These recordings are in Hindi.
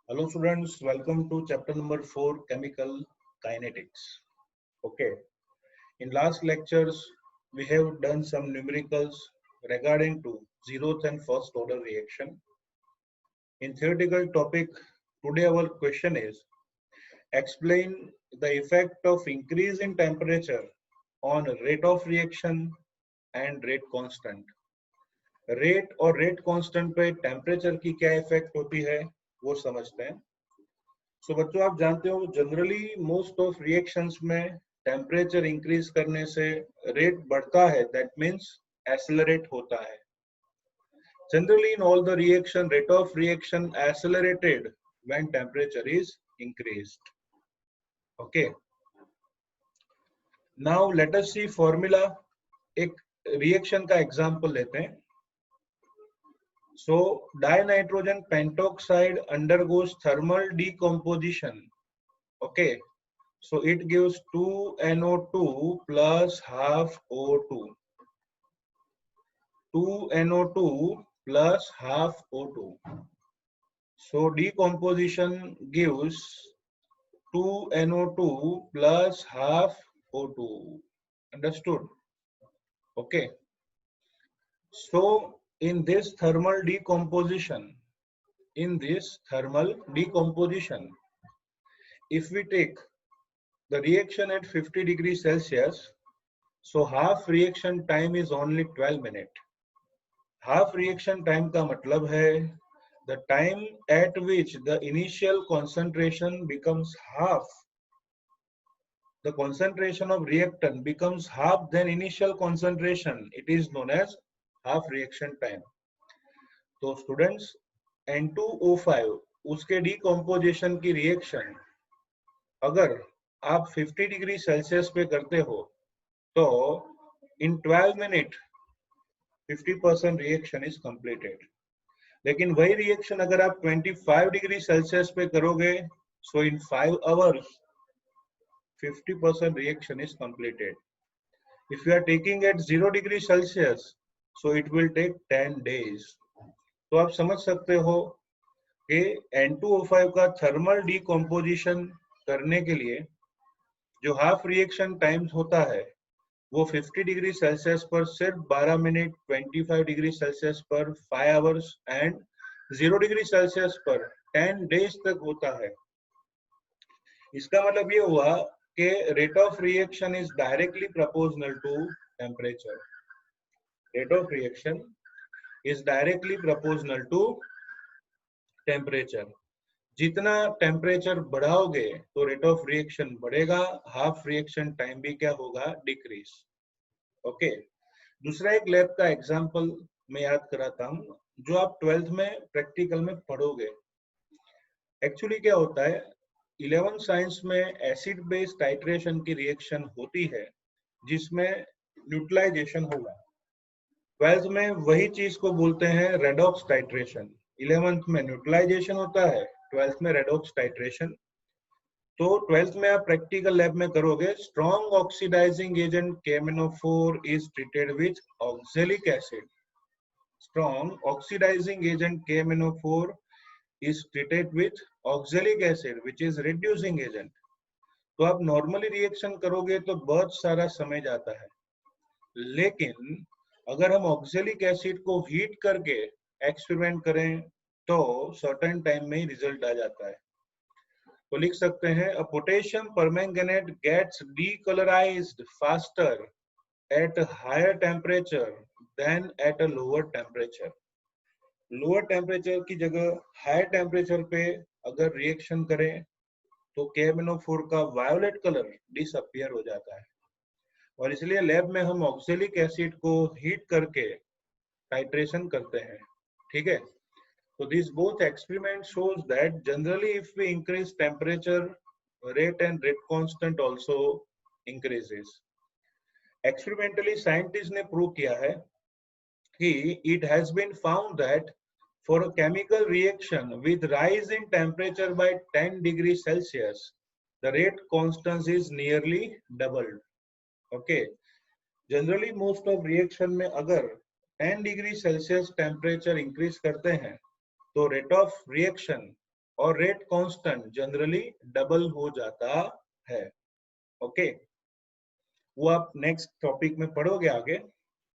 Hello students, welcome to chapter number 4 chemical kinetics. Okay, in last lectures we have done some numericals regarding to zeroth and first order reaction. In theoretical topic today our question is explain the effect of increase in temperature on rate of reaction and rate constant. Rate और रेट कांस्टेंट पे टेम्परेचर की क्या इफेक्ट होती है वो समझते हैं. सो बच्चों आप जानते हो जनरली मोस्ट ऑफ रिएक्शंस में टेम्परेचर इंक्रीज करने से रेट बढ़ता है, दैट मींस एक्सेलरेट होता है. Generally in all the reaction rate of reaction accelerated when temperature is increased. Okay, now let us see formula. एक रिएक्शन का एग्जांपल लेते हैं. So dinitrogen pentoxide undergoes thermal decomposition. Okay, so it gives 2NO2 plus half O2. 2NO2 plus half O2. So decomposition gives 2NO2 plus half O2. Understood? Okay. So in this thermal decomposition, if we take the reaction at 50 degrees Celsius, so half reaction time is only 12 minutes. Half reaction time का मतलब है the time at which the initial concentration becomes half. The concentration of reactant becomes half than initial concentration. It is known as half reaction time. तो स्टूडेंट्स N2O5 उसके डिकम्पोजिशन की रिएक्शन अगर आप 50 डिग्री सेल्सियस पे करते हो तो इन 12 मिनट 50% रिएक्शन इज कंप्लीटेड. लेकिन वही रिएक्शन अगर आप 25 डिग्री सेल्सियस पे करोगे so in 5 hours 50% reaction is completed. If you are taking at 0 degree Celsius so it will take 10 days. तो आप समझ सकते हो कि N2O5 का थर्मल डिकम्पोजिशन करने के लिए जो हाफ रिएक्शन टाइम होता है वो 50 डिग्री सेल्सियस पर सिर्फ 12 मिनट, 25 डिग्री सेल्सियस पर 5 आवर्स एंड 0 डिग्री सेल्सियस पर 10 डेज तक होता है. इसका मतलब ये हुआ कि rate of reaction is directly proportional to temperature. Rate of reaction is directly proportional to temperature. जितना टेम्परेचर बढ़ाओगे तो रेट ऑफ रिएक्शन बढ़ेगा, हाफ रिएक्शन टाइम भी क्या होगा, डिक्रीज. ओके, दूसरा एक लैब का एग्जांपल मैं याद कराता हूँ जो आप 12th में प्रैक्टिकल में पढ़ोगे. एक्चुअली क्या होता है 11th साइंस में एसिड बेस टाइट्रेशन की रिएक्शन होती है जिसमें न्यूट्रलाइजेशन होगा. 12th में वही चीज को बोलते हैं रेडॉक्स टाइट्रेशन. 11th में न्यूट्रलाइजेशन होता है, 12th में रेडॉक्स टाइट्रेशन. तो 12th में आप प्रैक्टिकल लैब में करोगे strong oxidizing agent KMnO4 is treated with oxalic acid. Strong oxidizing agent KMnO4 is treated with oxalic acid which is reducing agent. तो आप नॉर्मली रिएक्शन करोगे तो बहुत सारा समय जाता है, लेकिन अगर हम ऑक्सैलिक एसिड को हीट करके एक्सपेरिमेंट करें तो सर्टेन टाइम में ही रिजल्ट आ जाता है. तो लिख सकते हैं a potassium permanganate gets decolourised faster at higher temperature than at a lower temperature. Lower temperature की जगह हायर टेम्परेचर पे अगर रिएक्शन करें तो KMnO4 का वायोलेट कलर डिसअपियर हो जाता है. और इसलिए लैब में हम ऑक्सैलिक एसिड को हीट करके टाइट्रेशन करते हैं. ठीक है, so these both experiments shows that generally if we increase temperature, rate and rate constant also increases. Experimentally scientists ने प्रूव किया है कि it has been found that for a chemical reaction with rise in temperature by 10 degrees Celsius, the rate constant is nearly doubled. Okay, generally most of reaction में अगर 10 डिग्री सेल्सियस टेम्परेचर इंक्रीज करते हैं तो रेट ऑफ रिएक्शन और रेट कांस्टेंट जनरली डबल हो जाता है। ओके, वो आप नेक्स्ट टॉपिक में पढ़ोगे आगे,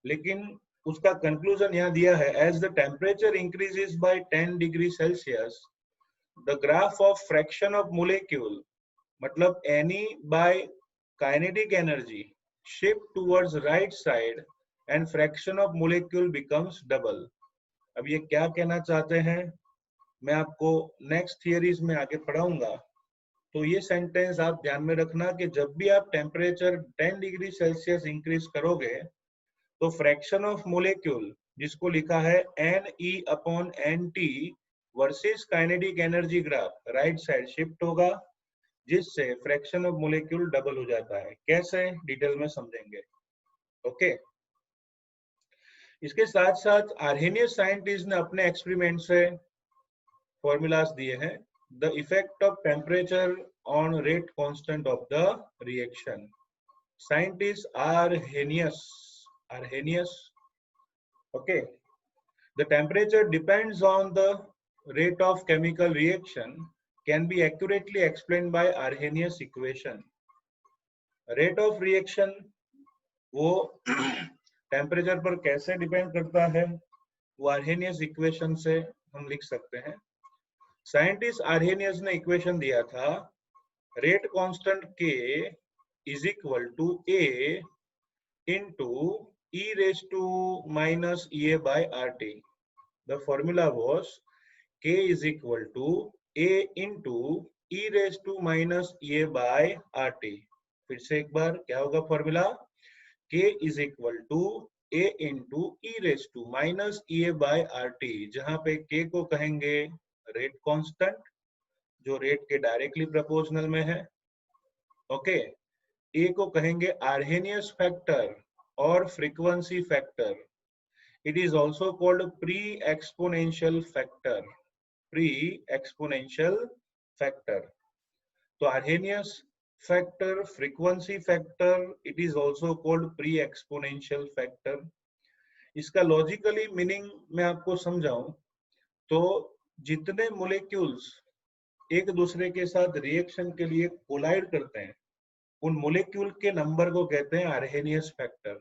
लेकिन उसका कंक्लूजन यहाँ दिया है, as the temperature increases by 10 degree Celsius the graph of fraction of molecule, मतलब any by kinetic energy shift towards right side and fraction of molecule becomes double। अब ये क्या कहना चाहते हैं मैं आपको नेक्स्ट थियरीज में आगे पढ़ाऊंगा। तो ये सेंटेंस आप ध्यान में रखना कि जब भी आप टेम्परेचर 10 डिग्री सेल्सियस इंक्रीज करोगे तो फ्रैक्शन ऑफ मोलिक्यूल, जिसको लिखा है NE/NT versus kinetic energy graph, right side shift होगा, जिससे फ्रैक्शन ऑफ मोलिक्यूल डबल हो जाता है। कैसे, डिटेल में समझेंगे। ओके, इसके साथ साथ आर्हेनियस साइंटिस्ट ने अपने एक्सपेरिमेंट से फॉर्मूलाज दिए हैं। The effect of temperature on rate constant of the reaction. Scientist Arrhenius okay, the temperature depends on the rate of chemical reaction can be accurately explained by Arrhenius equation। rate of reaction वो टेम्परेचर पर कैसे डिपेंड करता है, वो Arrhenius इक्वेशन से हम लिख सकते हैं। साइंटिस्ट Arrhenius ने इक्वेशन दिया था, rate constant K is equal to A into E raised to minus EA by RT। The formula was K is equal to A into E raised to minus EA by RT। फिर से एक बार क्या होगा formula, K is equal to A into E raised to minus EA by RT, जहां पे K को कहेंगे रेट कांस्टेंट, जो रेट के डायरेक्टली प्रोपोर्शनल में है। ओके, A को कहेंगे आर्हेनियस फैक्टर और frequency factor. It is also called pre exponential factor, pre-exponential factor। तो Arrhenius factor, frequency factor, it is also called pre-exponential factor। इसका लॉजिकली मीनिंग मैं आपको समझाऊं तो जितने मोलिक्यूल्स एक दूसरे के साथ रिएक्शन के लिए कोलाइड करते हैं, उन मोलिक्यूल के नंबर को कहते हैं Arrhenius factor।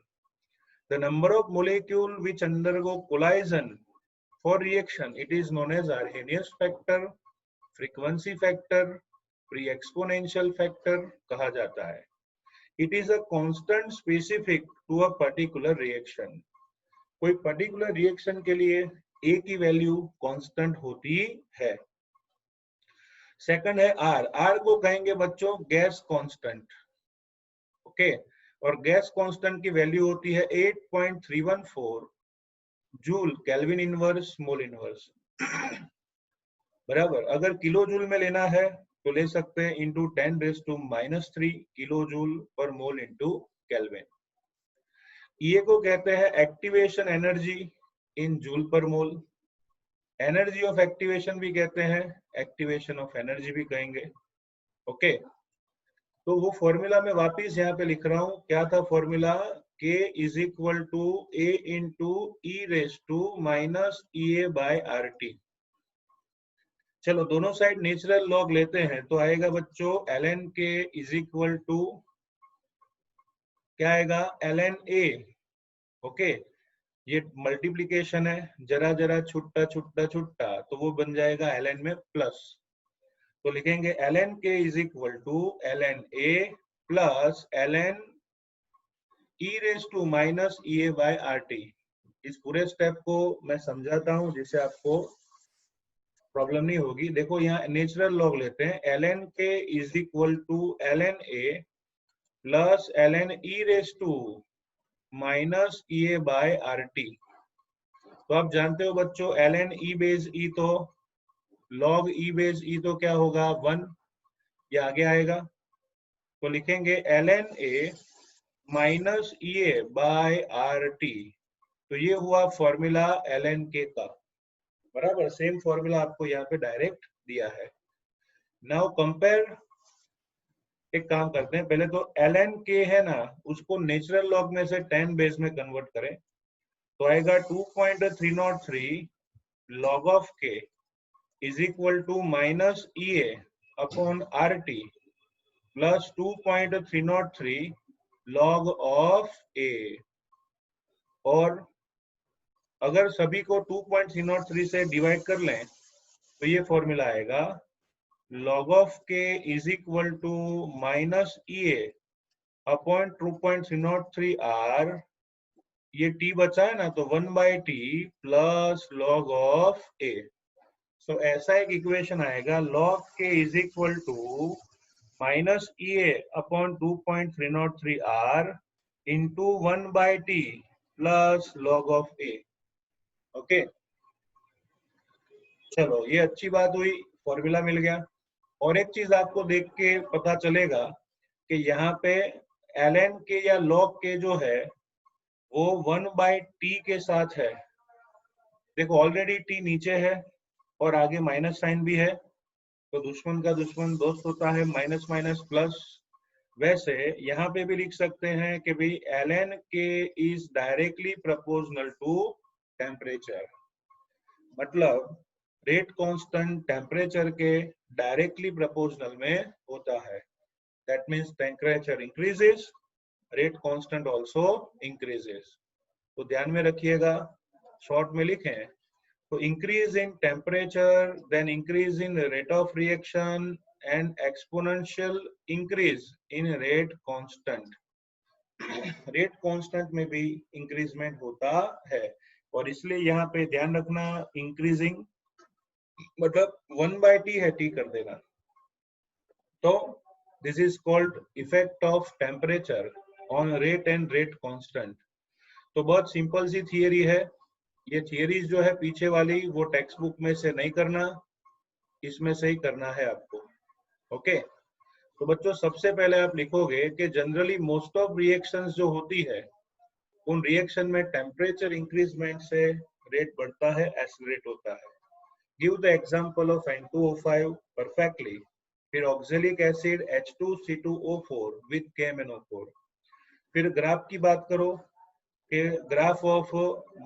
The number of molecule which undergo collision for reaction, it is known as Arrhenius factor, frequency factor, pre-exponential factor कहा जाता है। It is a constant specific to a particular reaction। कोई पर्टिकुलर रिएक्शन के लिए A की वैल्यू कांस्टेंट होती है। सेकंड है R को कहेंगे बच्चों गैस कांस्टेंट। ओके, और गैस कांस्टेंट की वैल्यू होती है 8.314 joule kelvin inverse mole inverse बराबर। अगर किलो जूल में लेना है तो ले सकते हैं into 10⁻³ kilo joule per mole into kelvin. ये को कहते हैं activation energy in joule per mole. Energy of activation भी कहते हैं, एक्टिवेशन ऑफ एनर्जी भी कहेंगे। ओके, तो वो फॉर्मूला में वापिस यहाँ पे लिख रहा हूँ। क्या था formula, K is equal to A into E raise to minus EA by RT। चलो दोनों साइड नेचुरल लॉग लेते हैं तो आएगा बच्चों ln K is equal to क्या आएगा, ln A। ओके, ये मल्टीप्लीकेशन है, जरा जरा छुट्टा छुट्टा छुट्टा, तो वो बन जाएगा ln में प्लस। तो लिखेंगे ln K is equal to ln A plus ln E raise to minus EA by RT। इस पूरे स्टेप को मैं समझाता हूं जिससे आपको प्रॉब्लम नहीं होगी। देखो यहाँ नेचुरल लॉग लेते हैं, ln K is equal to ln A plus ln E raise to minus EA by RT। तो आप जानते हो बच्चों ln E बेस E तो log E बेस E तो क्या होगा 1, ये आगे आएगा। तो लिखेंगे ln A minus EA by RT। तो ये हुआ फॉर्मूला ln K का, बराबर। सेम फॉर्मूला आपको यहाँ पे डायरेक्ट दिया है। नाउ कंपेयर, एक काम करते हैं, पहले तो ln K है ना, उसको नेचुरल लॉग में से 10 बेस में कन्वर्ट करें तो आएगा 2.303 log of K is equal to minus EA upon RT plus 2.303 log of A। और अगर सभी को 2.303 से डिवाइड कर लें तो ये फॉर्मूला आएगा log of K is equal to minus EA upon 2.303 R। ये T बचा है ना, तो 1/T plus log of A। सो ऐसा एक इक्वेशन आएगा log K is equal to minus EA upon 2.303 R into 1/T plus log of A। Okay, चलो ये अच्छी बात हुई, फॉर्मूला मिल गया। और एक चीज आपको देख के पता चलेगा कि यहाँ पे ln के या log के जो है वो 1/T के साथ है। देखो ऑलरेडी T नीचे है और आगे माइनस साइन भी है, तो दुश्मन का दुश्मन दोस्त होता है, माइनस माइनस प्लस। वैसे यहाँ पे भी लिख सकते हैं कि भाई ln K is directly proportional to temperature, मतलब रेट कांस्टेंट टेम्परेचर के डायरेक्टली प्रोपोर्शनल में होता है। That means temperature increases, rate constant also increases. तो ध्यान में रखिएगा, शॉर्ट में लिखें तो increase in temperature then increase in rate of reaction and exponential increase in rate constant. Rate constant में भी इंक्रीजमेंट होता है, और इसलिए यहाँ पे ध्यान रखना इंक्रीजिंग मतलब 1/T है, T कर देना। तो this is called effect of temperature on rate and rate constant. तो बहुत सिंपल सी थियरी है। ये थियरीज जो है पीछे वाली वो टेक्स्ट बुक में से नहीं करना, इसमें से ही करना है आपको। ओके, तो बच्चों सबसे पहले आप लिखोगे कि जनरली मोस्ट ऑफ रिएक्शंस जो होती है उन रिएक्शन में टेम्परेचर इंक्रीजमेंट से रेट बढ़ता है, एक्सेलरेट होता है। Give the example of N2O5 perfectly, फिर oxalic acid H2C2O4 with KMnO4। फिर ग्राफ की बात करो कि graph of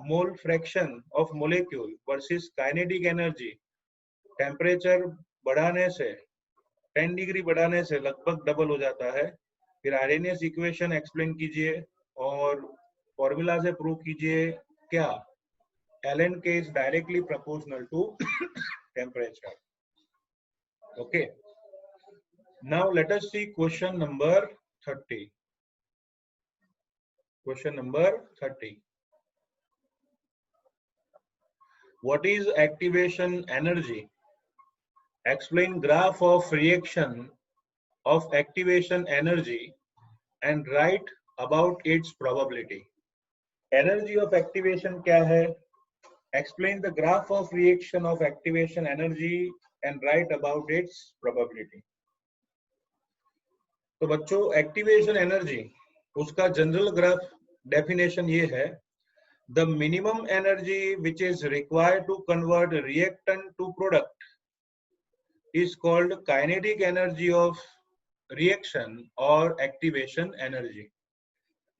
mole fraction of molecule versus kinetic energy, temperature बढ़ाने से 10 डिग्री बढ़ाने से लगभग डबल हो जाता है। फिर आरएनएस इक्वेशन एक्सप्लेन कीजिए और फॉर्मूला से प्रूव कीजिए क्या ln K is directly proportional to temperature. Okay, now let us see question number 30. Question number 30. What is activation energy? Explain graph of reaction of activation energy and write about its probability. Energy of activation क्या है? Explain the graph of reaction of activation energy and write about its probability. तो बच्चों एक्टिवेशन एनर्जी उसका जनरल ग्राफ डेफिनेशन ये है, the minimum energy which is required to convert reactant to product is called kinetic energy of reaction or activation energy.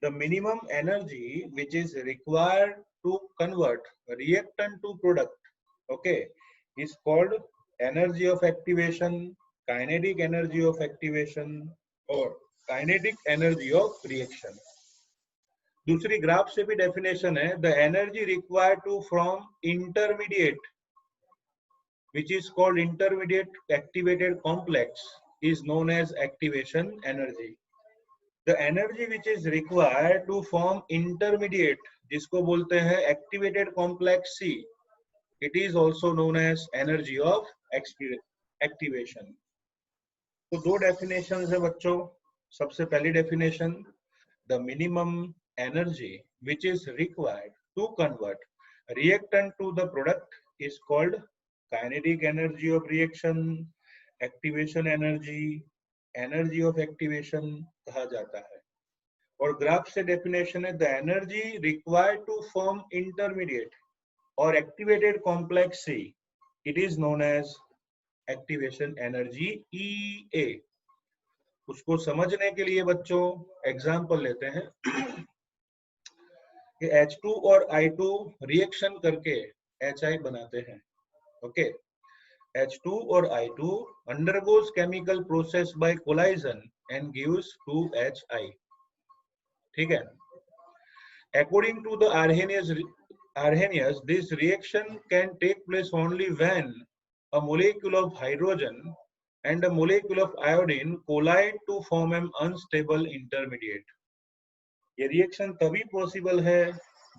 The minimum energy which is required to convert reactant to product, okay, is called energy of activation, kinetic energy of activation or kinetic energy of reaction. दूसरी ग्राफ से भी डेफिनेशन है, the energy required to form intermediate which is called intermediate activated complex is known as activation energy. The energy which is required to form intermediate जिसको बोलते हैं activated complex C, it is also known as energy of activation. तो दो डेफिनेशन है बच्चों। सबसे पहली definition, the minimum energy which is required to convert reactant to the product is called kinetic energy of reaction, activation energy, energy of activation कहा जाता है। और ग्राफ से डेफिनेशन है, the energy required to form intermediate or activated complex C, it is known as activation energy EA। उसको समझने के लिए बच्चों एग्जांपल लेते हैं कि H2 और I2 रिएक्शन करके HI बनाते हैं। Okay, H2 or I2 undergoes chemical process by collision and gives 2HI. ठीक है. According to the Arrhenius, this reaction can take place only when a molecule of hydrogen and a molecule of iodine collide to form an unstable intermediate. ये रिएक्शन तभी पॉसिबल है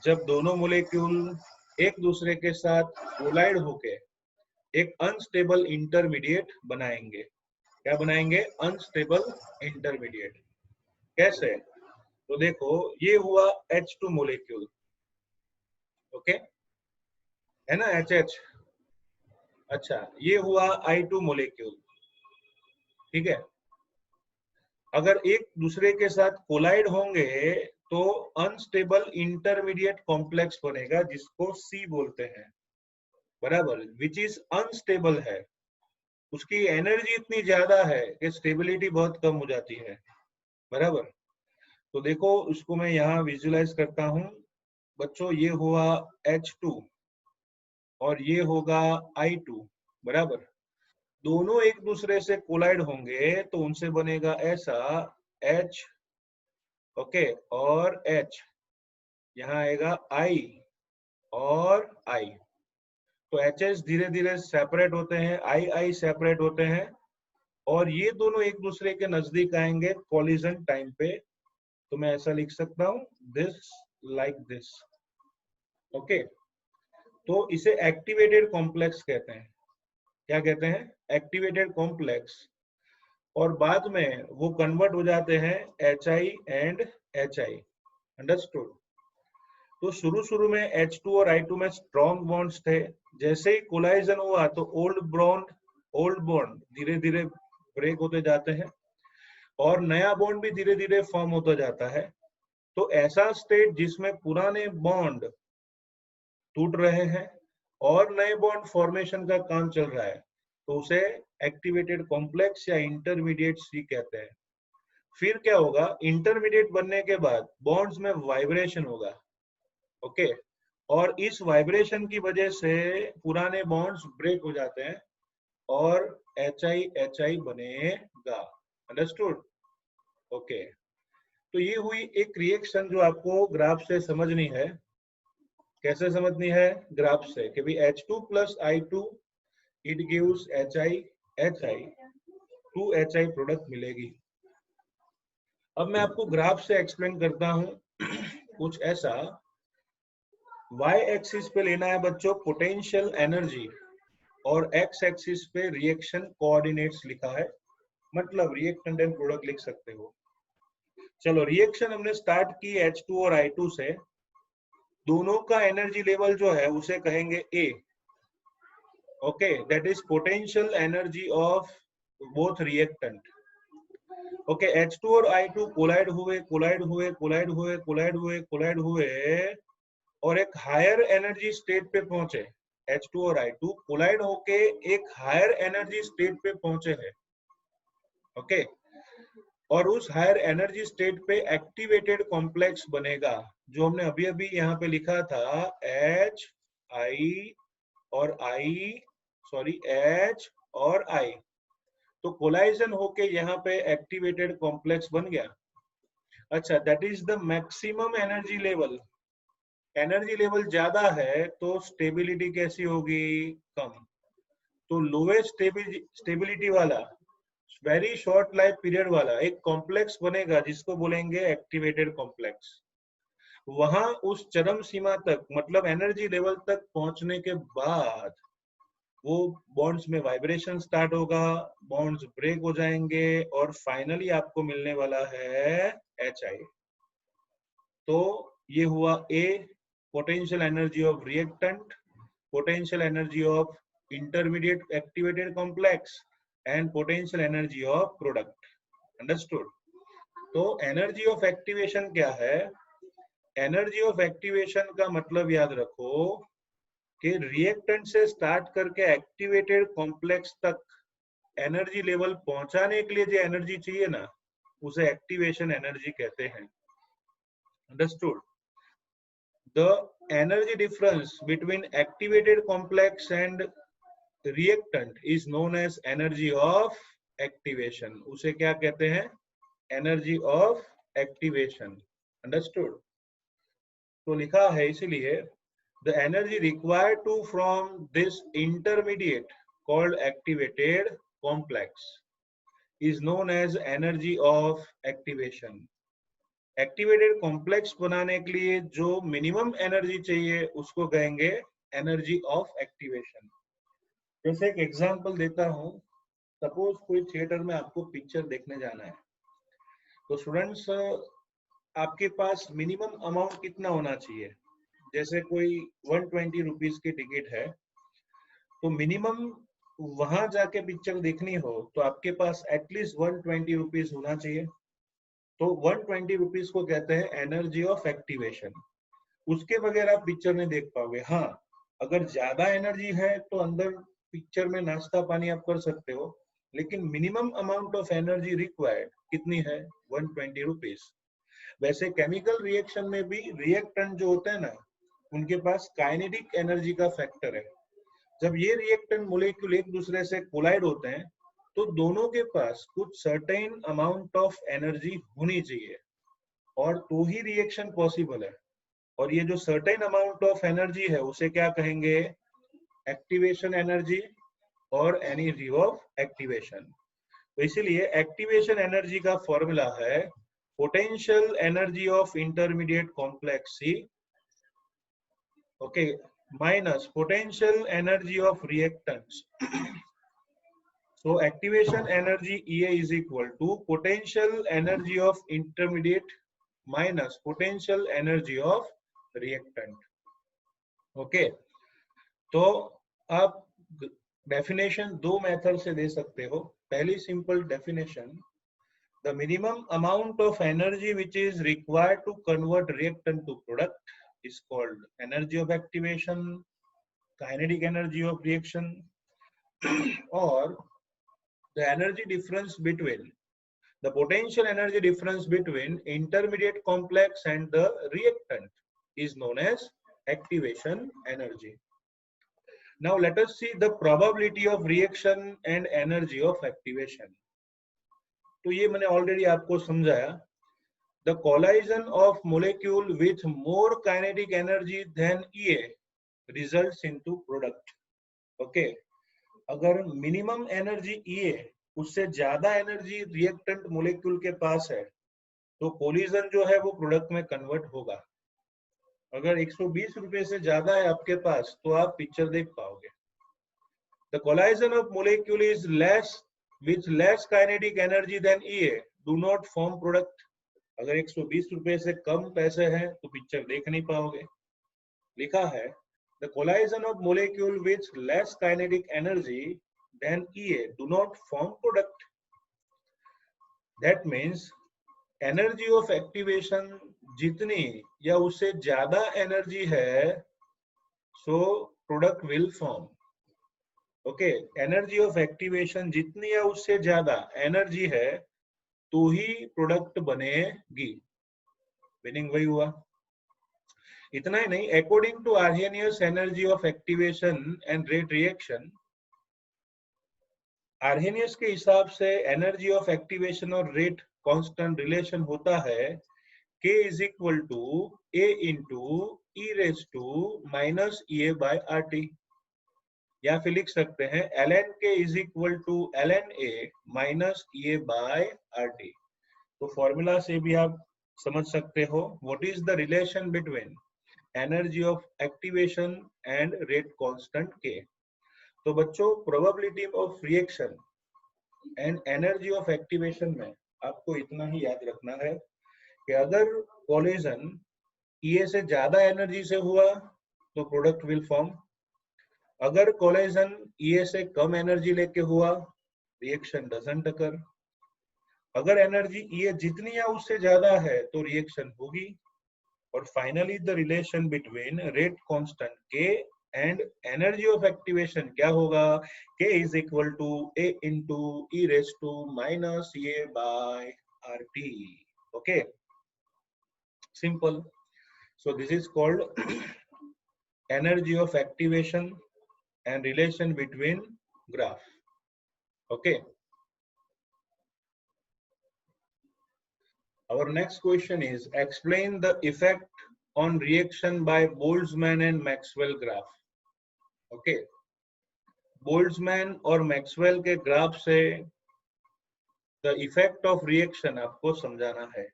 जब दोनों मोलेक्यूल एक दूसरे के साथ कोलाइड होके एक अनस्टेबल इंटरमीडिएट बनाएंगे. क्या बनाएंगे? Unstable intermediate. कैसे? तो देखो, ये हुआ H2 मोलेक्यूल, ओके, है ना, HH. अच्छा, ये हुआ I2 मोलेक्यूल, ठीक है. अगर एक दूसरे के साथ कोलाइड होंगे तो अनस्टेबल इंटरमीडिएट कॉम्प्लेक्स बनेगा जिसको C बोलते हैं, बराबर, विच इज अनस्टेबल है. उसकी एनर्जी इतनी ज्यादा है कि स्टेबिलिटी बहुत कम हो जाती है, बराबर. तो देखो, उसको मैं यहाँ विजुलाइज करता हूँ बच्चों. ये हुआ H2 और ये होगा I2, बराबर. दोनों एक दूसरे से कोलाइड होंगे तो उनसे बनेगा ऐसा H, ओके, और H. यहाँ आएगा I और I. तो HH धीरे धीरे सेपरेट होते हैं, I सेपरेट होते हैं, और ये दोनों एक दूसरे के नजदीक आएंगे कोलिजन टाइम पे. तो मैं ऐसा लिख सकता हूं, दिस लाइक दिस, ओके. तो इसे एक्टिवेटेड कॉम्प्लेक्स कहते हैं. क्या कहते हैं? Activated complex. और बाद में वो कन्वर्ट हो जाते हैं HI एंड HI. अंडरस्टूड. तो शुरू में H2 और I2 में स्ट्रॉन्ग बॉन्ड्स थे. जैसे ही कोलाइजन हुआ तो ओल्ड बॉन्ड धीरे धीरे ब्रेक होते जाते हैं और नया बॉन्ड भी धीरे धीरे फॉर्म होता जाता है. तो ऐसा स्टेट जिसमें पुराने बॉन्ड टूट रहे हैं और नए बॉन्ड फॉर्मेशन का काम चल रहा है, तो उसे एक्टिवेटेड कॉम्प्लेक्स या इंटरमीडिएट सी कहते हैं. फिर क्या होगा? इंटरमीडिएट बनने के बाद बॉन्ड्स में वाइब्रेशन होगा, ओके, और इस वाइब्रेशन की वजह से पुराने बॉन्ड्स ब्रेक हो जाते हैं और HI बनेगा. अंडरस्टूड? ओके. तो ये हुई एक रिएक्शन जो आपको ग्राफ से समझनी है. कैसे समझनी है? ग्राफ से, कि भाई H2 plus I2 it gives HI, 2HI product मिलेगी. अब मैं आपको ग्राफ से एक्सप्लेन करता हूं कुछ ऐसा. Y एक्सिस पे लेना है बच्चों पोटेंशियल एनर्जी और X एक्सिस पे रिएक्शन कोऑर्डिनेट्स लिखा है, मतलब रिएक्टेंट एंड प्रोडक्ट लिख सकते हो. चलो, रिएक्शन हमने स्टार्ट की H2 और I2 से. दोनों का एनर्जी लेवल जो है उसे कहेंगे A, okay, that is potential energy of both reactant. Okay, H2 और I2 कोलाइड हुए और एक हायर एनर्जी स्टेट पे पहुंचे. H2 और I2 कोलाइड होके एक हायर एनर्जी स्टेट पे पहुंचे हैं, ओके. और उस हायर एनर्जी स्टेट पे एक्टिवेटेड कॉम्प्लेक्स बनेगा जो हमने अभी अभी यहाँ पे लिखा था, H और I. तो कोलाइजन होके यहाँ पे एक्टिवेटेड कॉम्प्लेक्स बन गया. अच्छा, that is the maximum energy level. Energy level ज्यादा है तो स्टेबिलिटी कैसी होगी? कम. तो लोएस्ट स्टेबिलिटी वाला, वेरी शॉर्ट लाइफ पीरियड वाला एक कॉम्प्लेक्स बनेगा जिसको बोलेंगे एक्टिवेटेड कॉम्प्लेक्स. वहां उस चरम सीमा तक, मतलब एनर्जी लेवल तक पहुंचने के बाद वो बॉन्ड्स में वाइब्रेशन स्टार्ट होगा, बॉन्ड्स ब्रेक हो जाएंगे और फाइनली आपको मिलने वाला है HI. तो ये हुआ A, potential energy of reactant, potential energy of intermediate activated complex and potential energy of product. Understood? तो एनर्जी ऑफ एक्टिवेशन क्या है? एनर्जी ऑफ एक्टिवेशन का मतलब याद रखो कि रिएक्टेंट से स्टार्ट करके एक्टिवेटेड कॉम्प्लेक्स तक एनर्जी लेवल पहुंचाने के लिए जो एनर्जी चाहिए ना, उसे एक्टिवेशन एनर्जी कहते हैं. Understood? The energy difference between activated complex and reactant is known as energy of activation. उसे क्या कहते हैं? Energy of activation. Understood? तो लिखा है इसीलिए the energy required to from this intermediate called activated complex is known as energy of activation. Activated complex बनाने के लिए जो मिनिमम एनर्जी चाहिए उसको कहेंगे एनर्जी ऑफ एक्टिवेशन. जैसे एक एग्जांपल देता हूं. सपोज कोई थिएटर में आपको पिक्चर देखने जाना है, तो स्टूडेंट्स आपके पास मिनिमम अमाउंट कितना होना चाहिए? जैसे कोई 120 रुपीज की टिकट है, तो मिनिमम वहां जाके पिक्चर देखनी हो तो आपके पास एटलीस्ट 120 रुपीज होना चाहिए. तो 120 रुपीज को कहते हैं एनर्जी ऑफ एक्टिवेशन. उसके बगैर आप पिक्चर नहीं देख पाओगे. हाँ, अगर ज्यादा एनर्जी है तो अंदर पिक्चर में नाश्ता पानी आप कर सकते हो, लेकिन minimum amount of energy required कितनी है? 120 रुपीज. वैसे केमिकल रिएक्शन में भी रिएक्टेंट जो होते हैं ना, उनके पास काइनेटिक एनर्जी का फैक्टर है. जब ये रिएक्टेंट मोलेक्यूल एक दूसरे से कोलाइड होते हैं तो दोनों के पास कुछ सर्टेन अमाउंट ऑफ एनर्जी होनी चाहिए और तो ही रिएक्शन पॉसिबल है. और ये जो सर्टेन अमाउंट ऑफ एनर्जी है उसे क्या कहेंगे? एक्टिवेशन एनर्जी और एनर्जी ऑफ एक्टिवेशन. तो इसीलिए एक्टिवेशन एनर्जी का फॉर्मूला है potential energy of intermediate complex C, okay, minus potential energy of reactants. So activation energy EA is equal to potential energy of intermediate minus potential energy of reactant. Okay, तो आप डेफिनेशन दो मेथड से दे सकते हो. पहली simple definition, the minimum amount of energy which is required to convert reactant to product is called energy of activation, kinetic energy of reaction, or the energy difference between the potential energy difference between intermediate complex and the reactant is known as activation energy. Now let us see the probability of reaction and energy of activation. तो ये मैंने ऑलरेडी आपको समझाया. The collision of molecule with more kinetic energy than EA results into product. Okay, अगर मिनिमम एनर्जी EA उससे ज्यादा एनर्जी रिएक्टेंट मोलेक्यूल के पास है तो कोलिजन जो है वो प्रोडक्ट में कन्वर्ट होगा. अगर 120 रुपए से ज्यादा है आपके पास तो आप पिक्चर देख पाओगे. The collision of molecule is less with less kinetic energy than EA do not form product. अगर 120 रुपए से कम पैसे हैं तो पिक्चर देख नहीं पाओगे. लिखा है the collision of molecule with less kinetic energy than EA do not form product. That means energy of activation जितनी या उससे ज्यादा एनर्जी है so product will form. Okay, energy of activation जितनी या उससे ज्यादा एनर्जी है तो ही प्रोडक्ट बनेगी. मीनिंग वही हुआ. इतना ही नहीं, according to Arrhenius energy of activation and rate reaction, Arrhenius के हिसाब से एनर्जी ऑफ एक्टिवेशन और रेट कांस्टेंट रिलेशन होता है K is equal to A into E raise to minus EA by RT. या फिर लिख सकते हैं ln K is equal to ln A minus EA by RT. तो फॉर्मूला से भी आप समझ सकते हो what is the relation between energy of activation and rate constant K. तो बच्चों, probability of reaction and energy of activation में आपको इतना ही याद रखना है कि अगर कोलिजन EA से ज्यादा एनर्जी से हुआ तो प्रोडक्ट विल फॉर्म. अगर कोलिजन EA से कम एनर्जी लेके हुआ रिएक्शन डजंट अकर. अगर एनर्जी EA जितनी या उससे ज्यादा है तो रिएक्शन होगी. और finally the relation between rate constant K and energy of activation क्या होगा? K is equal to A into E raise to minus EA by RT. Okay, simple. So this is called energy of activation and relation between graph. Okay. Our next question is explain the effect on reaction by Boltzmann and Maxwell graph. Okay. Boltzmann और मैक्सवेल के ग्राफ से द इफेक्ट ऑफ रिएक्शन आपको समझाना है.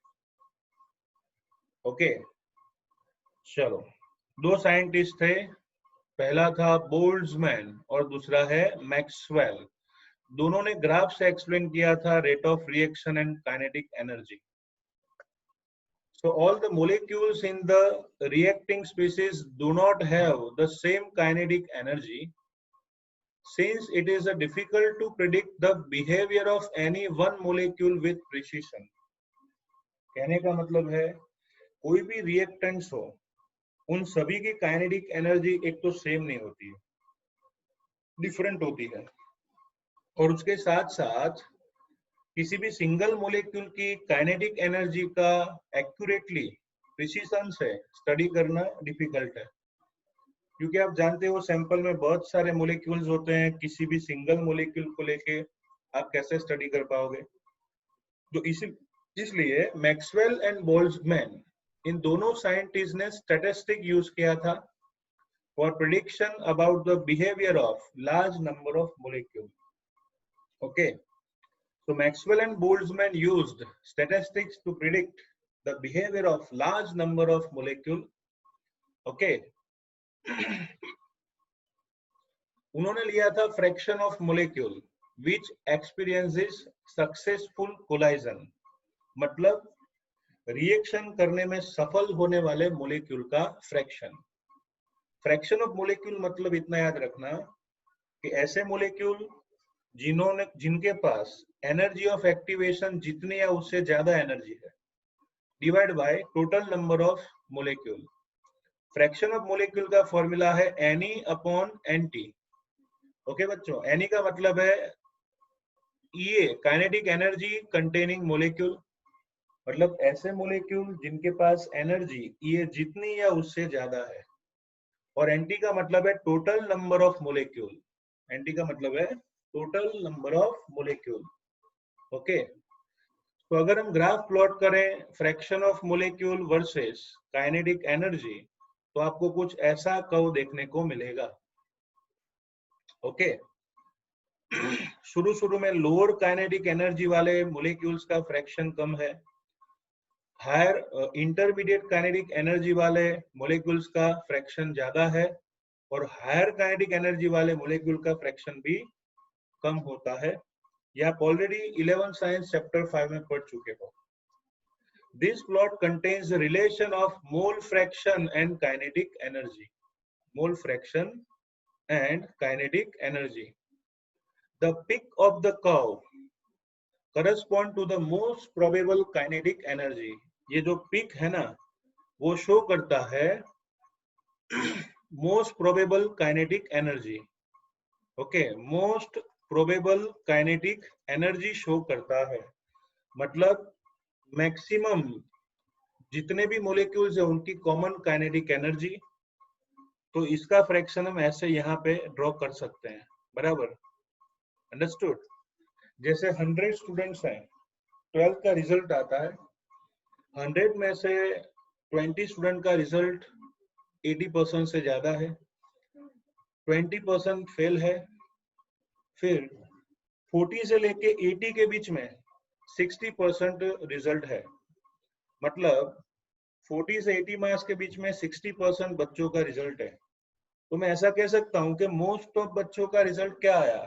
ओके. चलो, दो साइंटिस्ट थे, पहला था बोल्ट्जमैन और दूसरा है मैक्सवेल. दोनों ने ग्राफ से एक्सप्लेन किया था rate of reaction and kinetic energy. So all the molecules in the reacting species do not have the same kinetic energy. Since it is difficult to predict the behavior of any one molecule with precision. कहने का मतलब है कोई भी रिएक्टेंट्स हो, उन सभी की काइनेटिक एनर्जी एक तो सेम नहीं होती है, डिफरेंट होती है. और उसके साथ साथ किसी भी सिंगल मोलेक्यूल की काइनेटिक एनर्जी का एक्यूरेटली, प्रिसीजन से स्टडी करना डिफिकल्ट है, क्योंकि आप जानते हो सैंपल में बहुत सारे मोलेक्यूल्स होते हैं. किसी भी सिंगल मोलेक्यूल को लेके आप कैसे स्टडी कर पाओगे. तो इसलिए मैक्सवेल एंड बोल्ट्जमैन, इन दोनों साइंटिस्ट ने स्टैटिस्टिक यूज किया था for prediction about the behaviour of large number of molecule. Okay. So Maxwell and Boltzmann used statistics to predict the behavior of large number of molecule. Okay. उन्होंने लिया था fraction of molecule which experiences successful collision. मतलब रिएक्शन करने में सफल होने वाले मोलेक्यूल का फ्रैक्शन. फ्रैक्शन ऑफ मोलेक्यूल मतलब इतना याद रखना कि ऐसे मोलेक्यूल जिनके पास एनर्जी ऑफ एक्टिवेशन जितनी या उससे ज्यादा एनर्जी है, divide by total number of molecule. Fraction of molecule का फॉर्मूला है Ni अपॉन Nt. ओके बच्चों, Ni का मतलब है EA, kinetic energy containing molecule. मतलब ऐसे मोलेक्यूल जिनके पास एनर्जी EA जितनी या उससे ज्यादा है. और Nt का मतलब है total number of molecule. Nt का मतलब है total number of molecule. Okay. तो अगर हम ग्राफ प्लॉट करें fraction of molecule versus kinetic energy, तो आपको कुछ ऐसा कर्व देखने को मिलेगा. ओके. शुरू में लोअर काइनेटिक एनर्जी वाले मोलेक्यूल्स का फ्रैक्शन कम है, हायर इंटरमीडिएट काइनेटिक एनर्जी वाले मोलेक्यूल्स का फ्रैक्शन ज्यादा है, और हायर काइनेटिक एनर्जी वाले मोलेक्यूल का फ्रैक्शन भी कम होता है. ये आप ऑलरेडी 11 साइंस चैप्टर 5 में पढ़ चुके हो. This plot contains the relation of mole fraction and kinetic energy. Mole fraction and kinetic energy. The peak of the curve correspond to the most probable kinetic energy. ये जो पिक है ना, वो शो करता है most probable kinetic energy. Okay. Most probable kinetic energy show करता है, मतलब मैक्सिमम जितने भी मोलेक्यूल्स है उनकी कॉमन काइनेटिक एनर्जी. तो इसका फ्रैक्शन हम ऐसे यहाँ पे ड्रॉ कर सकते हैं. बराबर. अंडरस्टूड. जैसे 100 स्टूडेंट्स हैं, 12th का रिजल्ट आता है, 100 में से 20 स्टूडेंट का रिजल्ट 80% से ज्यादा है, 20% फेल है, फिर 40 से लेके 80 के बीच में 60% रिजल्ट है. मतलब 40 से 80 मार्क्स के बीच में 60% बच्चों का रिजल्ट है. तो मैं ऐसा कह सकता हूं कि मोस्ट ऑफ बच्चों का रिजल्ट क्या आया.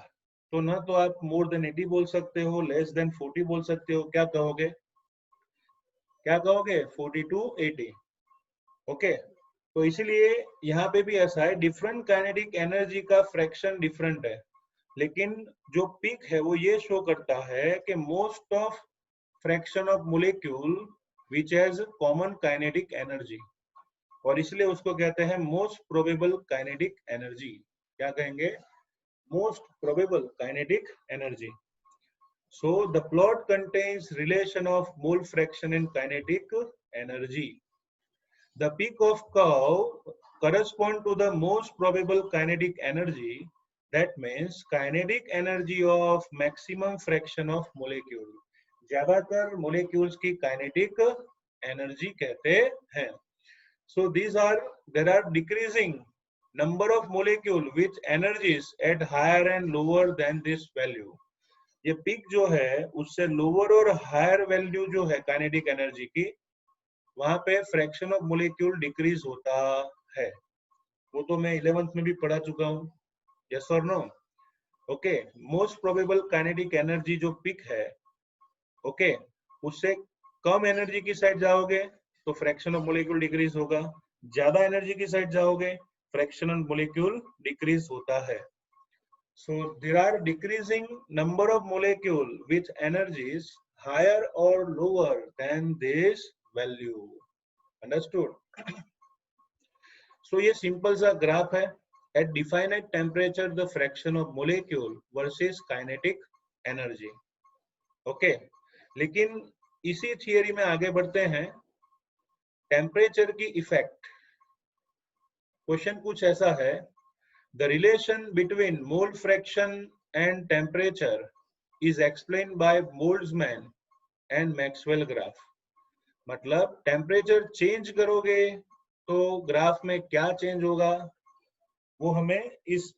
तो ना तो आप मोर देन 80 बोल सकते हो, लेस देन 40 बोल सकते हो. क्या कहोगे? 40 to 80. ओके. तो इसीलिए यहाँ पे भी ऐसा है, डिफरेंट काइनेटिक एनर्जी का फ्रैक्शन डिफरेंट है, लेकिन जो पिक है वो ये शो करता है कि most of fraction of molecule which has common kinetic energy, और इसलिए उसको कहते हैं मोस्ट प्रोबेबल काइनेटिक एनर्जी. क्या कहेंगे? Most probable kinetic energy. So the plot contains relation of mole fraction and kinetic energy. The peak of curve correspond to the most probable kinetic energy That means kinetic energy of maximum fraction of molecule. ज्यादातर molecules की kinetic energy कहते हैं. So there are decreasing number of molecule with energies at higher and lower than this value. ये पीक जो है उससे लोअर और हायर वैल्यू जो है काइनेटिक एनर्जी की, वहां पे फ्रैक्शन ऑफ मोलिक्यूल डिक्रीज होता है. वो तो मैं 11th में भी पढ़ा चुका हूँ. यस और no? Okay. Most probable kinetic energy जो पीक है, ओके, उससे कम एनर्जी की साइड जाओगे तो फ्रैक्शन ऑफ मोलिक्यूल डिक्रीज होगा. ज्यादा एनर्जी की साइड जाओगे फ्रैक्शन ऑफ मोलिक्यूल डिक्रीज होता है. So there are decreasing number of molecule with energies higher or lower than this value. Understood? So ये simple सा ग्राफ है. At definite temperature, the fraction of molecule versus kinetic energy. Okay. लेकिन इसी थियरी में आगे बढ़ते हैं. टेम्परेचर की इफेक्ट. क्वेश्चन कुछ ऐसा है. The relation between mole fraction and temperature is explained by Boltzmann and Maxwell graph. मतलब टेम्परेचर चेंज करोगे तो ग्राफ में क्या चेंज होगा, वो हमें इस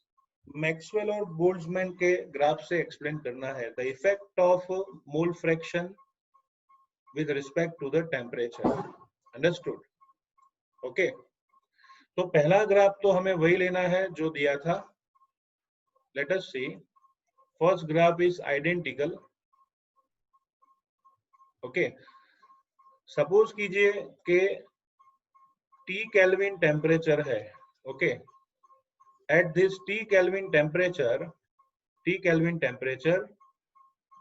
मैक्सवेल और बोल्ट्जमैन के ग्राफ से एक्सप्लेन करना है. The effect of mole fraction with respect to the temperature. Understood? Okay. तो पहला ग्राफ तो हमें वही लेना है जो दिया था. Let us see. First graph is identical. Okay. Suppose कीजिए कि T Kelvin temperature है. Okay. At this T Kelvin temperature,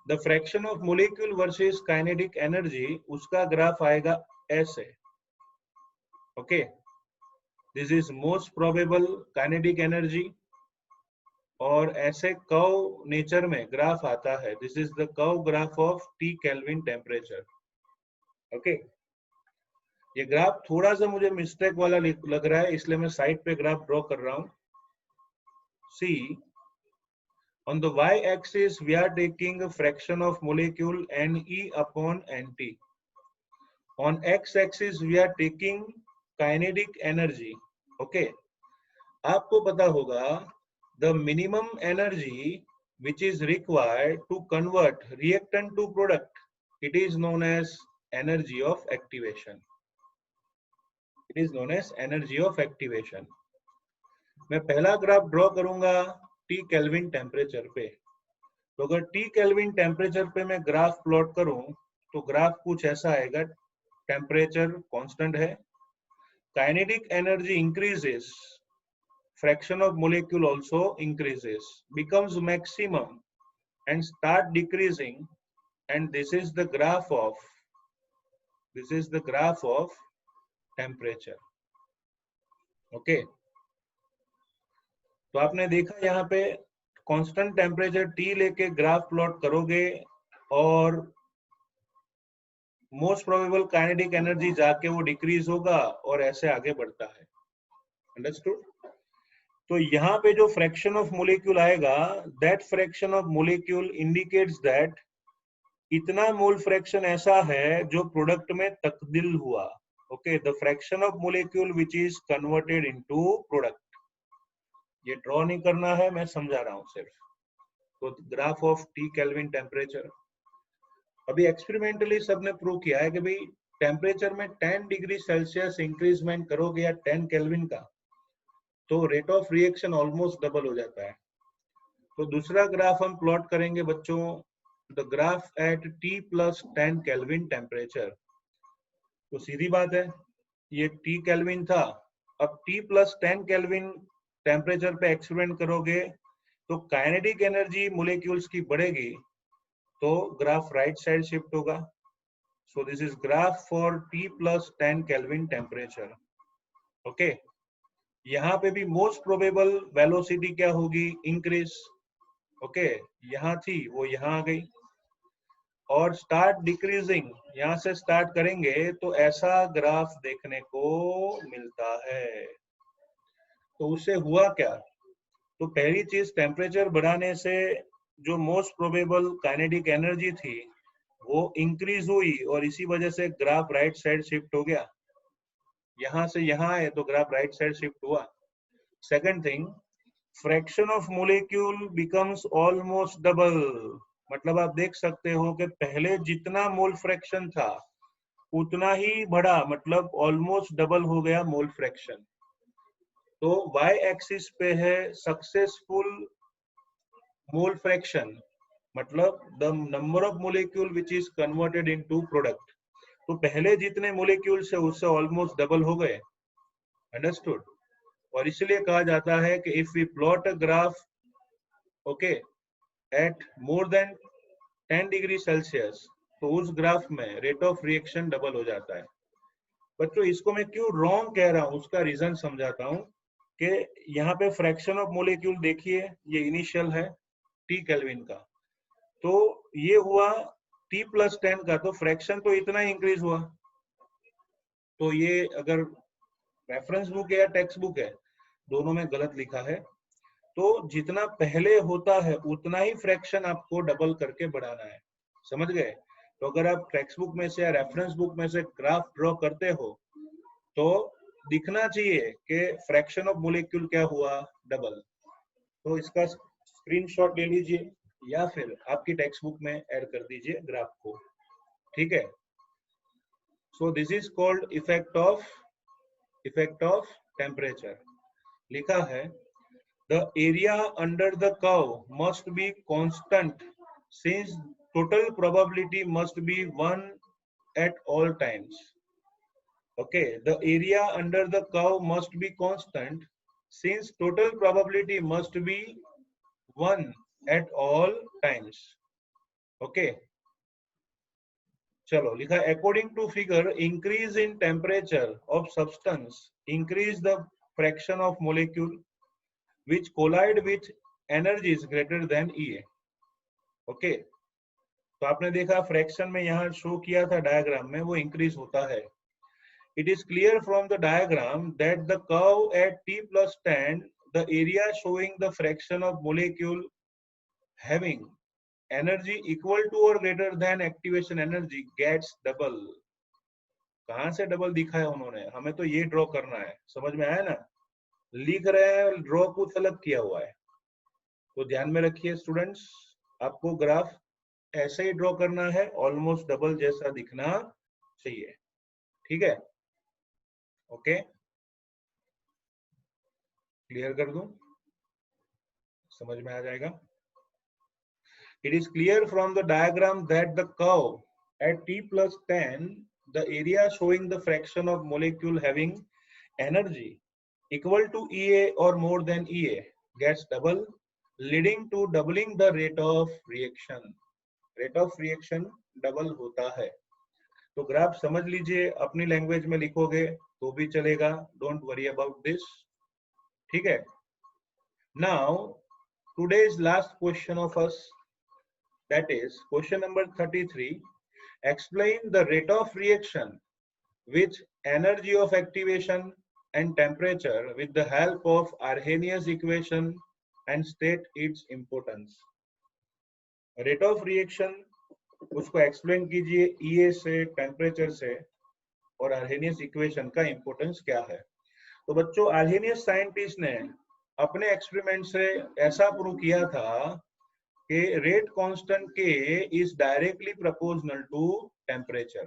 the fraction of molecule versus kinetic energy, उसका ग्राफ आएगा ऐसे. Okay. This is most probable kinetic energy. और ऐसे कर्व नेचर में ग्राफ आता है. This is the curve graph of T kelvin temperature. Okay. ये ग्राफ थोड़ा सा मुझे मिस्टेक वाला लग रहा है, इसलिए मैं साइड पे ग्राफ ड्रॉ कर रहा हूं. See, on the y axis we are taking fraction of molecule Ne upon Nt. On x axis we are taking kinetic energy. Okay. आपको पता होगा the minimum energy which is required to convert reactant to product, it is known as energy of activation. It is known as energy of activation. मैं पहला ग्राफ ड्रॉ करूंगा T केल्विन टेम्परेचर पे. तो अगर T केल्विन टेम्परेचर पे मैं ग्राफ प्लॉट करूं तो ग्राफ कुछ ऐसा आएगा. टेम्परेचर कांस्टेंट है, kinetic energy increases, fraction of molecule also increases, becomes maximum and start decreasing, and this is the graph of temperature. Okay. तो आपने देखा यहाँ पे कांस्टेंट टेम्परेचर T लेके ग्राफ प्लॉट करोगे और मोस्ट प्रोबेबल काइनेटिक एनर्जी जाके वो डिक्रीज होगा और ऐसे आगे बढ़ता है. अंडरस्टूड? तो यहाँ पे जो फ्रैक्शन ऑफ मोलिक्यूल आएगा, that fraction of molecule indicates that इतना मोल फ्रैक्शन ऐसा है जो प्रोडक्ट में तब्दील हुआ. Okay. The fraction of molecule which is converted into product. ये ड्रॉ नहीं करना है, मैं समझा रहा हूँ सिर्फ. तो graph of T kelvin temperature. अभी एक्सपेरिमेंटली सबने प्रूव किया है कि भाई टेम्परेचर में 10 डिग्री सेल्सियस इंक्रीजमेंट करोगे या 10 केल्विन का, तो rate of reaction almost double हो जाता है. तो दूसरा ग्राफ हम प्लॉट करेंगे बच्चों, the graph at T plus 10 kelvin temperature. तो सीधी बात है, ये T केल्विन था, अब T प्लस 10 केल्विन टेम्परेचर पे एक्सपेरिमेंट करोगे तो काइनेटिक एनर्जी मोलिक्यूल्स की बढ़ेगी, तो ग्राफ राइट साइड शिफ्ट होगा. सो this is graph for T plus 10 kelvin temperature. Okay. यहाँ पे भी मोस्ट प्रोबेबल वेलोसिटी क्या होगी? इंक्रीज. ओके. यहाँ थी वो यहाँ आ गई और स्टार्ट डिक्रीजिंग. यहाँ से स्टार्ट करेंगे तो ऐसा ग्राफ देखने को मिलता है. तो उससे हुआ क्या? तो पहली चीज, टेम्परेचर बढ़ाने से जो मोस्ट प्रोबेबल काइनेटिक एनर्जी थी वो इंक्रीज हुई और इसी वजह से ग्राफ राइट साइड शिफ्ट हो गया। यहां से यहां है तो ग्राफ राइट साइड शिफ्ट हुआ। Second thing, fraction of molecule becomes almost double. मतलब आप देख सकते हो कि पहले जितना मोल फ्रैक्शन था उतना ही बढ़ा, मतलब ऑलमोस्ट डबल हो गया मोल फ्रैक्शन। तो y एक्सिस पे है सक्सेसफुल मोल फ्रैक्शन, मतलब the number of molecule which is converted into product. तो पहले जितने मोलिक्यूल्स है उससे ऑलमोस्ट डबल हो गए। अंडरस्टूड? और इसलिए कहा जाता है कि if we plot a graph okay at more than 10 degree Celsius तो उस ग्राफ में रेट ऑफ रिएक्शन डबल हो जाता है। बच्चों इसको मैं क्यों रॉन्ग कह रहा हूं उसका रीजन समझाता हूं कि यहाँ पे फ्रैक्शन ऑफ मोलिक्यूल देखिए, ये इनिशियल है टी केल्विन का, तो ये हुआ t प्लस 10 का, तो फ्रैक्शन तो इतना इंक्रीज हुआ। तो ये अगर रेफरेंस बुक है या टेक्स्ट बुक है, दोनों में गलत लिखा है। तो जितना पहले होता है उतना ही फ्रैक्शन आपको डबल करके बढ़ाना है। समझ गए? तो अगर आप टेक्स्ट बुक में से या रेफरेंस बुक में से ग्राफ ड्रॉ करते हो तो दिखना चाहिए कि फ्रैक्शन ऑफ मोलिक्यूल क्या हुआ, डबल। तो इसका स्क्रीनशॉट ले लीजिए या फिर आपकी टेक्स्ट बुक में ऐड कर दीजिए ग्राफ को। ठीक है? सो this is called effect of temperature. लिखा है the area under the curve must be constant since total probability must be 1 at all times. Okay, the area under the curve must be constant since total probability must be 1 at all times. Okay, चलो लिखा, according to figure, increase in temperature of substance increase the fraction of molecule which collide with energies greater than EA. Okay, तो आपने देखा फ्रैक्शन में यहाँ शो किया था डायग्राम में, वो इंक्रीज होता है। It is clear from the diagram that the curve at t plus 10 the area showing the fraction of molecule having energy equal to or greater than activation energy gets double। कहाँ से डबल दिखा है उन्होंने? हमें तो ये ड्रॉ करना है। समझ में आया ना? लिख रहे हैं, ड्रॉ कुछ अलग किया हुआ है। तो ध्यान में रखिए स्टूडेंट्स, आपको ग्राफ ऐसे ही ड्रॉ करना है, ऑलमोस्ट डबल जैसा दिखना चाहिए। ठीक है? ओके, क्लियर कर दूं? समझ में आ जाएगा। It is clear from the diagram that the curve at t plus 10 the area showing the fraction of molecule having energy equal to EA or more than EA gets double, leading to doubling the rate of reaction। Rate of reaction double होता है। तो ग्राफ समझ लीजिए, अपनी लैंग्वेज में लिखोगे तो भी चलेगा, डोंट वरी अबाउट दिस। ठीक है? Now today's last question of us, that is question number 33, explain the rate of reaction with energy of activation and temperature with the help of Arrhenius equation and state its importance। Rate of reaction उसको एक्सप्लेन कीजिए ईए से, टेम्परेचर से, और आर्हेनियस इक्वेशन का इंपॉर्टेंस क्या है। तो बच्चों, आर्हेनियस साइंटिस्ट ने अपने एक्सपेरिमेंट से ऐसा प्रूव किया था कि rate constant K is directly proportional to temperature.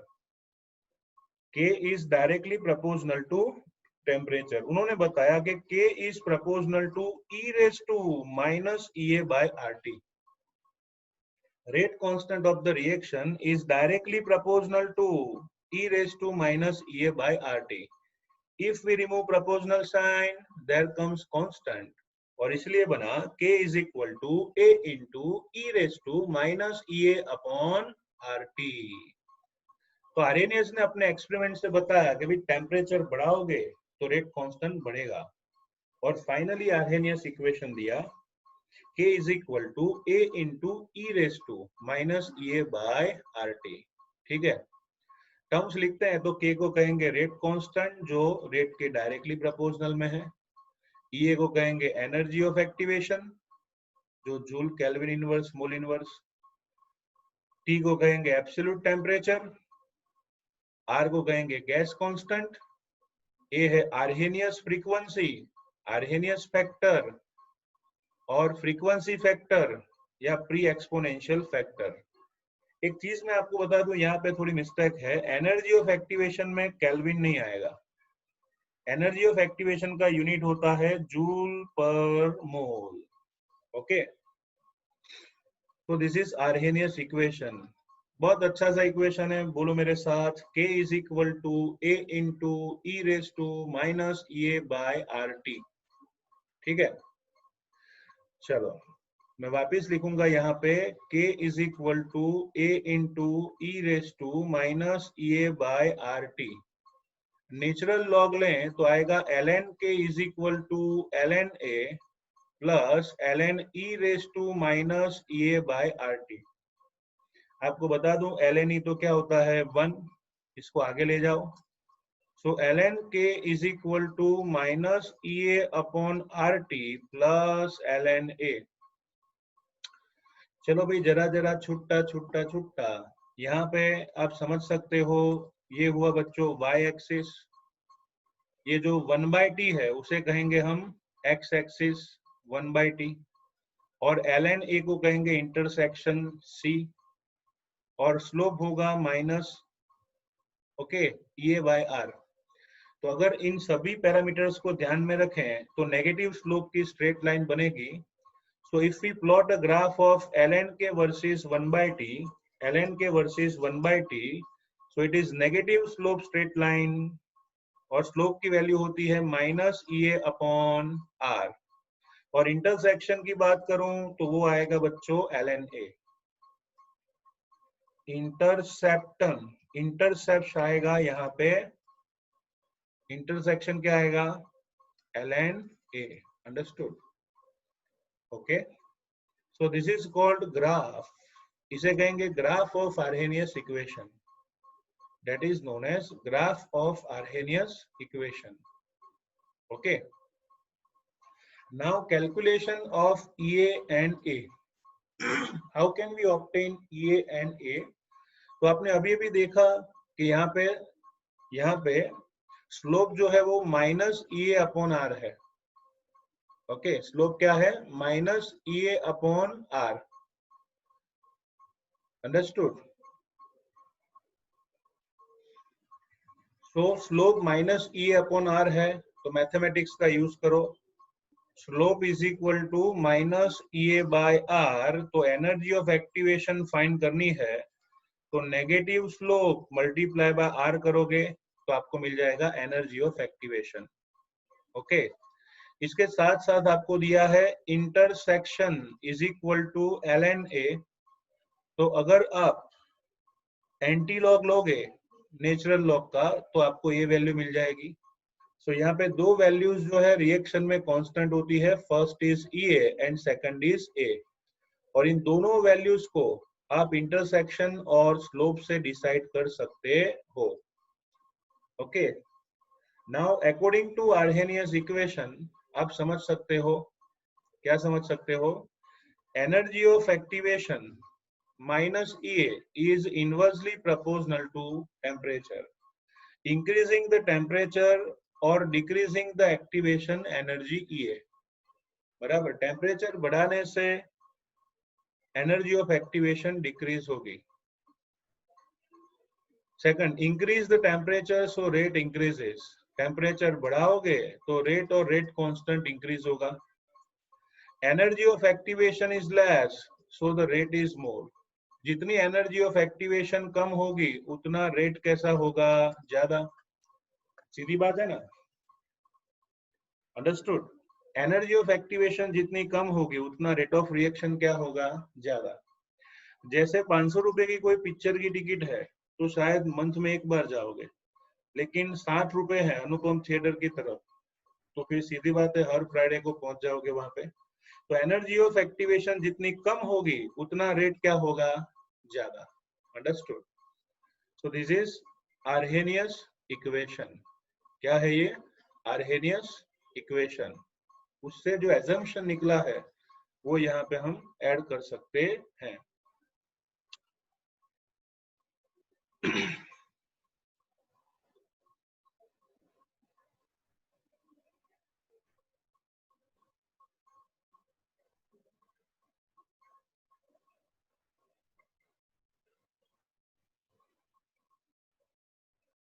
K is directly proportional to temperature. उन्होंने बताया कि K is proportional to E raise to minus EA by RT. Rate constant of the reaction is directly proportional to e raised to minus EA by RT. If we remove proportional sign, there comes constant, और इसलिए बना K is equal to A into e raised to minus EA upon RT। तो आर्हेनियस ने अपने एक्सपेरिमेंट से बताया कि भाई टेम्परेचर बढ़ाओगे तो रेट कांस्टेंट बढ़ेगा, और फाइनली आर्हेनियस इक्वेशन दिया K is equal to A into e raised to minus EA by RT। ठीक है? टर्म्स लिखते हैं तो K को कहेंगे रेट कांस्टेंट जो रेट के डायरेक्टली प्रोपोर्शनल में है, E को कहेंगे एनर्जी ऑफ एक्टिवेशन, जो joule kelvin inverse mole inverse. T को कहेंगे एब्सोल्यूट टेम्परेचर, R को कहेंगे गैस कांस्टेंट, A है आर्हेनियस फ्रीक्वेंसी, आर्हेनियस फैक्टर और फ्रीक्वेंसी फैक्टर या प्री एक्सपोनेंशियल फैक्टर। एक चीज मैं आपको बता दूं, यहाँ पे थोड़ी मिस्टेक है, एनर्जी ऑफ एक्टिवेशन में केल्विन नहीं आएगा। एनर्जी ऑफ एक्टिवेशन का यूनिट होता है जूल पर मोल। ओके, तो दिस इज आर्हेनियस इक्वेशन। बहुत अच्छा सा इक्वेशन है, बोलो मेरे साथ, K is equal to A into e raise to minus E by R T. ठीक है, चलो मैं वापिस लिखूंगा यहाँ पे, K is equal to A into e raise to minus E by R T. Natural log लें तो आएगा ln K is equal to ln A plus ln e raise to minus E by R T. आपको बता दूं ln e तो क्या होता है 1, इसको आगे ले जाओ। So ln K is equal to minus E upon R T plus ln A। चलो भाई जरा जरा छुट्टा छुट्टा छुट्टा, यहाँ पे आप समझ सकते हो, ये हुआ बच्चों y एक्सिस, ये जो 1/t है उसे कहेंगे हम x एक्सिस 1/t, और ln A को कहेंगे इंटरसेक्शन C, और स्लोप होगा minus okay E by R. तो अगर इन सभी पैरामीटर्स को ध्यान में रखें तो नेगेटिव स्लोप की स्ट्रेट लाइन बनेगी। So if we plot a graph of ln K versus 1/t, ln K versus 1/t, so it is negative slope straight line, और स्लोप की वैल्यू होती है माइनस ए अपॉन आर। और इंटरसेक्शन की बात करूं तो वो आएगा बच्चों ln A। इंटरसेप्टन, इंटरसेप्ट आएगा यहाँ पे, इंटरसेक्शन क्या आएगा ln A। Understood? Okay, so this is called graph, इसे कहेंगे graph of Arrhenius equation, that is known as graph of Arrhenius equation. Okay, now calculation of EA and A। How can we obtain EA and A? तो आपने अभी अभी देखा कि यहाँ पे स्लोप जो है वो माइनस ए अपॉन आर है। ओके, स्लोप क्या है minus E upon R. Understood? So slope minus E upon R है, तो मैथमेटिक्स का यूज करो। Slope is equal to minus E by R, तो एनर्जी ऑफ एक्टिवेशन फाइंड करनी है, तो negative slope multiply by R करोगे तो आपको मिल जाएगा एनर्जी ऑफ एक्टिवेशन। ओके, इसके साथ साथ आपको दिया है intersection is equal to ln A। तो अगर आप एंटी लॉग लोगे नेचुरल लॉग का तो आपको ये वैल्यू मिल जाएगी। सो यहाँ पे दो वैल्यूज जो है रिएक्शन में कांस्टेंट होती है, first is EA and second is A, और इन दोनों वैल्यूज को आप इंटरसेक्शन और स्लोप से डिसाइड कर सकते हो। Okay, now according to Arrhenius equation आप समझ सकते हो, क्या समझ सकते हो, energy of activation minus EA is inversely proportional to temperature, increasing the temperature or decreasing the activation energy EA। बराबर, टेम्परेचर बढ़ाने से एनर्जी ऑफ एक्टिवेशन डिक्रीज होगी। Second, increase the temperature so rate increases, temperature बढ़ाओगे तो रेट और रेट कांस्टेंट इंक्रीज होगा। Energy of activation is less so the rate is more, जितनी एनर्जी ऑफ एक्टिवेशन कम होगी उतना रेट कैसा होगा, ज्यादा। सीधी बात है ना? अंडरस्टूड? एनर्जी ऑफ एक्टिवेशन जितनी कम होगी उतना रेट ऑफ रिएक्शन क्या होगा, ज्यादा। जैसे 500 रुपए की कोई पिक्चर की टिकट है तो शायद मंथ में एक बार जाओगे, लेकिन 60 रुपए है अनुपम थिएटर की तरफ, तो फिर सीधी बात है हर फ्राइडे को पहुंच जाओगे वहां पे। तो एनर्जी ऑफ एक्टिवेशन जितनी कम होगी उतना रेट क्या होगा, ज्यादा। Understood? So this is Arrhenius equation. क्या है ये? Arrhenius equation. उससे जो एजम्पशन निकला है वो यहाँ पे हम ऐड कर सकते हैं।